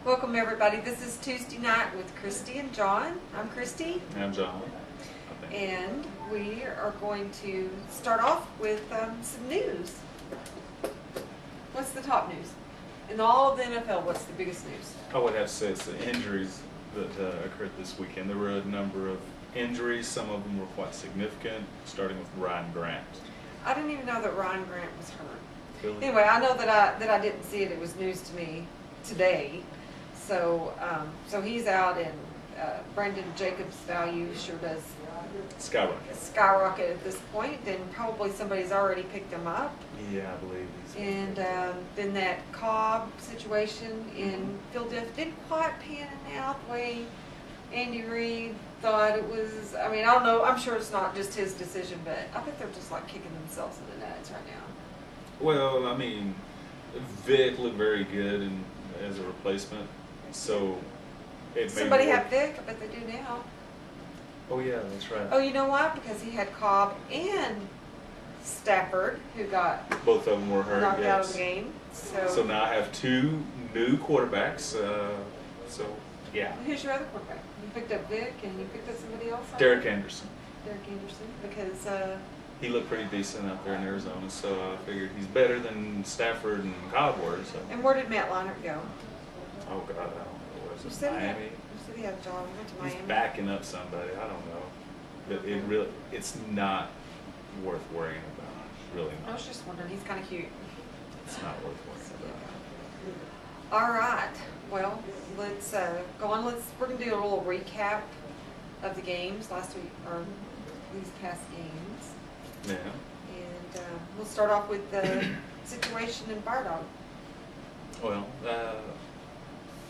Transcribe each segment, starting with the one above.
Welcome everybody. This is Tuesday night with Christy and John. I'm Christy. I'm John. And we are going to start off with some news. What's the top news? In all of the NFL, what's the biggest news? I would have to say it's the injuries that occurred this weekend. There were a number of injuries. Some of them were quite significant, starting with Ryan Grant. I didn't even know that Ryan Grant was hurt. Really? Anyway, I know that I didn't see it. It was news to me today. So he's out, and Brandon Jacobs' value sure does skyrocket at this point, and probably somebody's already picked him up. Yeah, I believe he's. And then that Cobb situation in Philadelphia didn't quite pan out the way Andy Reid thought it was. I mean, I don't know. I'm sure it's not just his decision, but I bet they're just like kicking themselves in the nuts right now. Well, I mean, Vic looked very good as a replacement, so it Somebody may work. have Vic? I bet they do now. Oh yeah, that's right. Oh, you know why? Because he had Cobb and Stafford, who got Both of them were hurt. knocked out of Yes. the game. So now I have two new quarterbacks. So yeah. Who's your other quarterback? You picked up Vic, and you picked up somebody else? Derek Anderson. Derek Anderson, because He looked pretty decent out there in Arizona, so I figured he's better than Stafford and Cobb were. So. and where did Matt Leinart go? Oh God, I don't know. Was You it said Miami? you said he had John went to He's Miami. backing up somebody. I don't know. But it's not worth worrying about. Really I not. was just wondering. He's kind of cute. It's not worth worrying about. All right. Well, let's go on. We're gonna do a little recap of the games last week or these past games. Yeah. And we'll start off with the situation in Fire Dog. Well,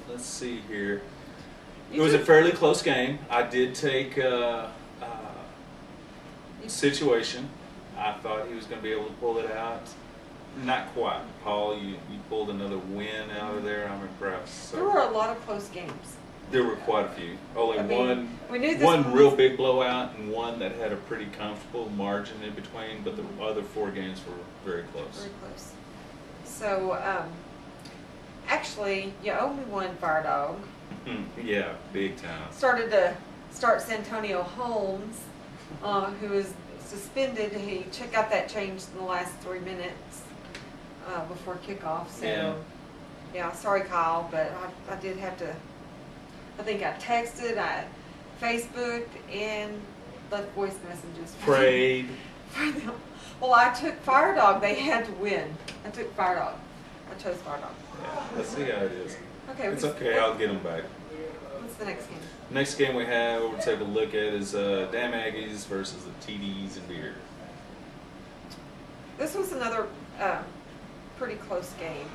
let's see here. It was a fairly close game. I did take situation. I thought he was going to be able to pull it out. Not quite. Paul, you pulled another win out of there. I'm impressed. So. There were a lot of close games. There were quite a few. Only we knew this one real big blowout and one that had a pretty comfortable margin in between, but the other four games were very close. Very close. So, actually, you owe me one, Fire Dog. Yeah, big time. Start Santonio Holmes, who was suspended. He got that changed in the last 3 minutes before kickoff. So, yeah, sorry, Kyle, but I did have to. I think I texted, I Facebooked, and left voice messages. Prayed. For them. Well, I took Fire Dog. They had to win. I took Fire Dog. I chose Fire Dog. Yeah, let's see how it is. Okay. It's okay. I'll get them back. What's the next game? Next game we have, we'll take a look at is Damn Aggies versus the TDs and Beer. This was another pretty close game.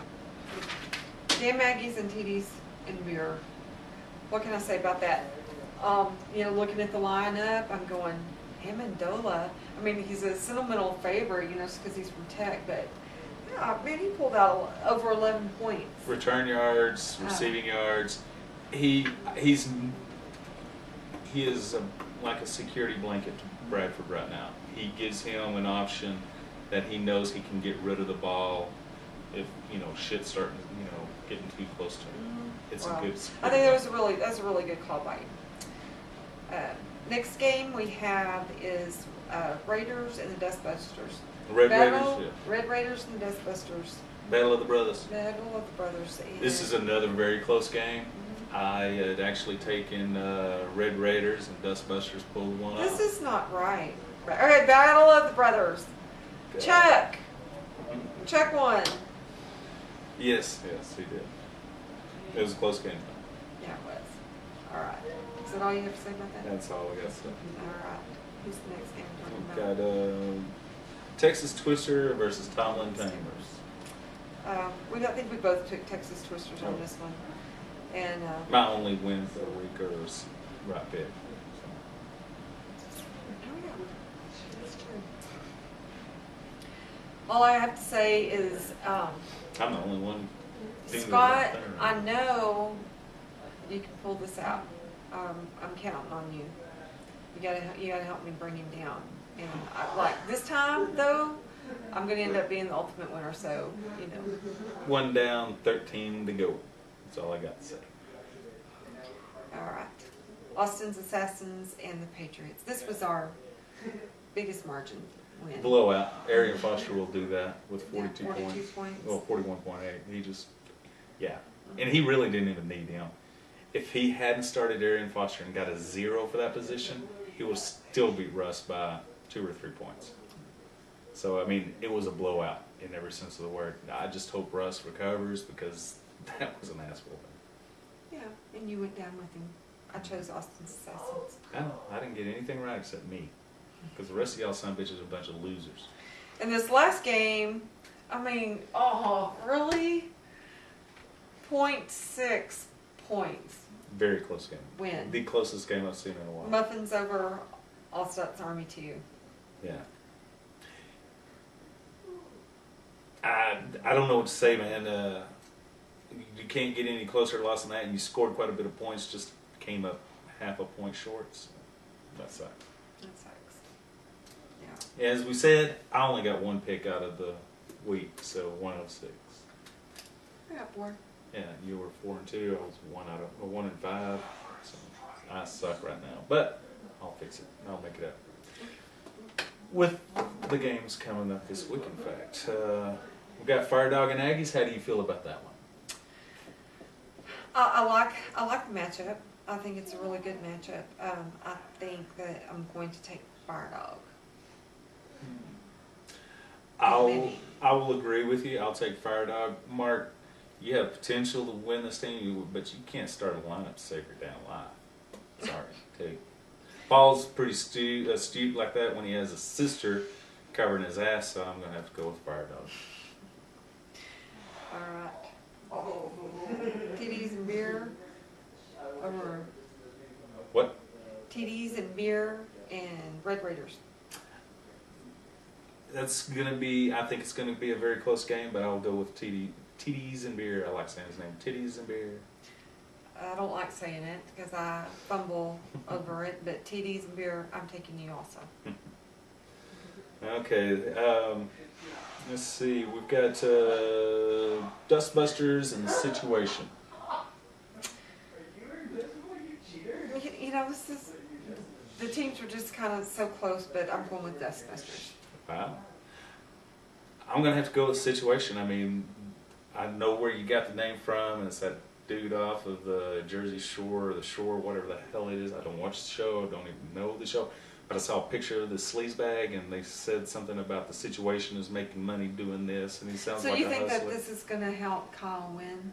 Damn Aggies and TDs and Beer. What can I say about that? Looking at the lineup, I'm going, Amendola. I mean, he's a sentimental favorite, just because he's from Tech, but yeah, man, he pulled out over 11 points. Return yards, receiving yards. He is like a security blanket to Bradford right now. He gives him an option that he knows he can get rid of the ball if shit's starting getting too close to him. It's a good. I think that's a really good call by you. Next game we have is Raiders and the Dustbusters. Red Raiders, yeah. Red Raiders and the Dustbusters. Battle of the Brothers. Battle of the Brothers. This is another very close game. I had actually taken Red Raiders and Dustbusters pulled one off. This is not right. Okay, Battle of the Brothers. Okay. Chuck. Chuck won. Yes, he did. It was a close game. Yeah, it was. All right. Is that all you have to say about that? That's all I got to say. All right. Who's the next game we're talking about? Got Texas Twister versus Tomlin Tamers. I think we both took Texas Twisters on this one. And my only win for the week is right pick. That's true. All I have to say is, I'm the only one. Scott, I know you can pull this out. I'm counting on you. You gotta help me bring him down. And this time though, I'm going to end up being the ultimate winner, so, you know. 1 down, 13 to go. That's all I got to say. All right. Austin's Assassins and the Patriots. This was our biggest margin win. Blowout. Arian Foster will do that with 42 42 points. points. Well, 41.8. He just, yeah. And he really didn't even need him. If he hadn't started Arian Foster and got a 0 for that position, he would still beat Russ by 2 or 3 points. So, I mean, it was a blowout in every sense of the word. I just hope Russ recovers because that was an ass whooping. Yeah, and you went down with him. I chose Austin's Assassins. I know. I didn't get anything right except me. Because the rest of y'all son bitches are a bunch of losers. In this last game, I mean, oh, really? 0.6 points. Very close game. Win. The closest game I've seen in a while. Muffins over Allstats Army 2. Yeah. I don't know what to say, man. You can't get any closer to loss than that, and you scored quite a bit of points, just came up half a point short. So that sucks. That sucks. Yeah. As we said, I only got 1 pick out of the week, so 1 out of 6. I got 4. Yeah, you were 4 and 2. I was 1 and 5. So I suck right now, but I'll fix it. I'll make it up. With the games coming up this week, in fact, we got Fire Dog and Aggies. How do you feel about that one? I like the matchup. I think it's a really good matchup. I think that I'm going to take Fire Dog. I will agree with you. I'll take Fire Dog. Mark, you have potential to win this team, but you can't start a lineup to save your damn life. Sorry, too. Paul's pretty astute like that when he has a sister covering his ass, so I'm going to have to go with Fire Dog. All right. TDs and beer over What? TDs and beer and Red Raiders. That's going to be, I think it's going to be a very close game, but I'll go with TDs and beer. I like saying his name. Titties and beer. I don't like saying it because I fumble over it, but TDs and beer, I'm taking you also. Okay, let's see. We've got Dustbusters and the Situation. You know, this is, the teams were just kind of so close, but I'm going with Dustbusters. Wow. I'm going to have to go with Situation. I mean, I know where you got the name from, and it's that dude off of the Jersey Shore or the Shore, whatever the hell it is. I don't watch the show. I don't even know the show. But I saw a picture of the sleazebag, and they said something about the Situation is making money doing this, and he sounds like a hustler. So you think that this is going to help Kyle win?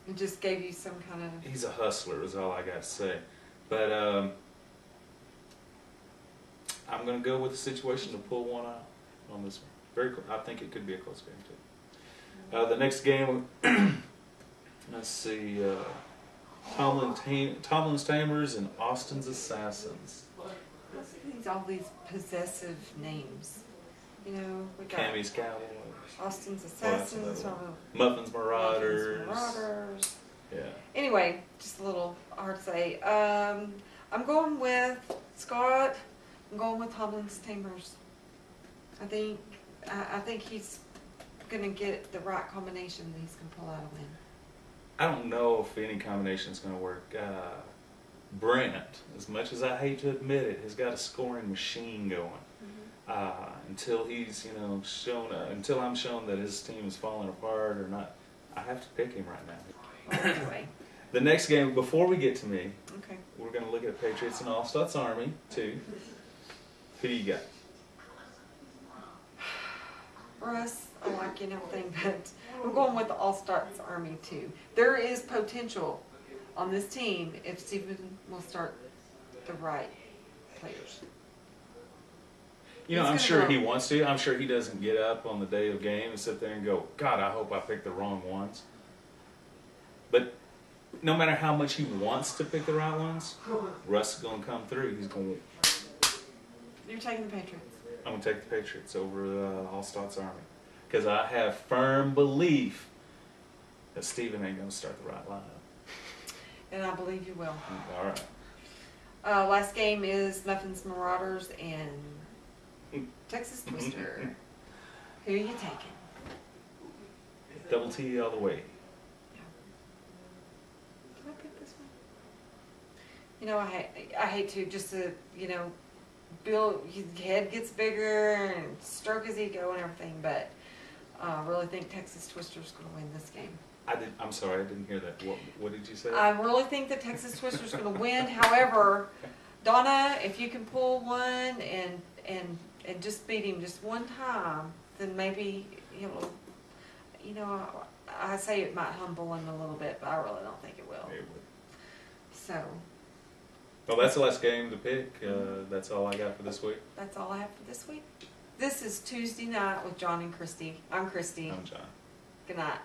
It just gave you some kind of... He's a hustler is all I got to say. But I'm going to go with the Situation to pull one out on this one. Very cool. I think it could be a close game, too. The next game, let's see, Tomlin's Tamers and Austin's Assassins. All these possessive names. You know, we got Cammy's Cowboys. Austin's Assassins, Muffins Marauders. Marauders. Yeah. Anyway, just a little hard to say. I'm going with Scott. I'm going with Tomlin's Tamers. I think he's going to get the right combination that he's going to pull out a win. I don't know if any combination is going to work. Brent, as much as I hate to admit it, has got a scoring machine going. Until he's, shown, until I'm shown that his team is falling apart or not, I have to pick him right now. Well, anyway. The next game, before we get to me, Okay. we're going to look at Patriots and All-Stats Army, too. Who do you got? Russ, I like and everything, but I'm going with the All-Stars Army too. There is potential on this team if Steven will start the right players. I'm sure he wants to. I'm sure he doesn't get up on the day of game and sit there and go, God, I hope I picked the wrong ones. But no matter how much he wants to pick the right ones, Russ is going to come through. He's going to... You're taking the Patriots. I'm going to take the Patriots over the All-Stars Army. Because I have firm belief that Steven ain't going to start the right lineup. And I believe you will. All right. Last game is Muffins Marauders and Texas Twister. Who are you taking? Double T all the way. Can I pick this one? You know, I hate to just to, you know, Bill, his head gets bigger and stroke his ego and everything, but I really think Texas Twister's going to win this game. I'm sorry, I didn't hear that. What did you say? I really think that Texas Twister's going to win. However, Donna, if you can pull one and just beat him just one time, then maybe you know, I say it might humble him a little bit, but I really don't think it will. It would. So. Well, that's the last game to pick. That's all I got for this week. That's all I have for this week. This is Tuesday night with John and Christie. I'm Christie. I'm John. Good night.